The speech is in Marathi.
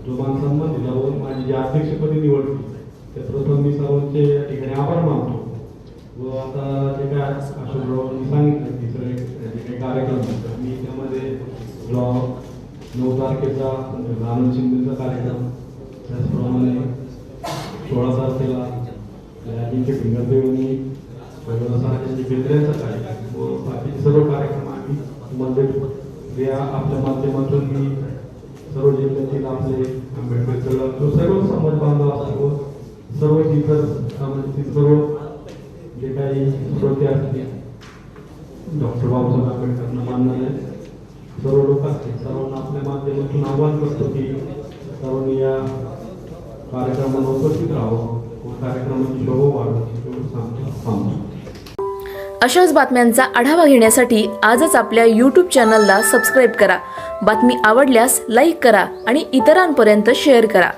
जो मान सन्मान दिला व माझी जी अध्यक्षपदी निवडली त्या प्रथम मी सर्वांचे या ठिकाणी आभार मानतो. व आता जे काय अशोकरावांनी सांगितलं की सगळे जे काही कार्यक्रम असतात मी त्यामध्ये जो 9 तारखेचा आनंद शिंदेचा कार्यक्रम, त्याचप्रमाणे 16 तारखेला अजिंक्य फिंगरदेवनी केंद्राचा कार्यक्रम व बाकीचे सर्व कार्यक्रम आम्ही मंदिर या आपल्या माध्यमातून मी सर्व जिल्ह्यातील आपले आंबेडकर चळवळ जो सर्व समाज बांधव असतो सर्व इतर समाजातील सर्व जे काही श्रोते असतील डॉक्टर बाबासाहेब आंबेडकरांना मानणारे सर्व लोक असतील सर्वांना आपल्या माध्यमातून आवाहन करतो की सर्वांनी या कार्यक्रमाला उपस्थित राहावं व कार्यक्रमाची शोभा वाढवावी सांगतो. अशाच बातम्यांचा आढावा घेण्यासाठी आजच आपल्या YouTube चॅनलला सबस्क्राईब करा. बातमी आवडल्यास लाईक करा आणि इतरांपर्यंत शेअर करा.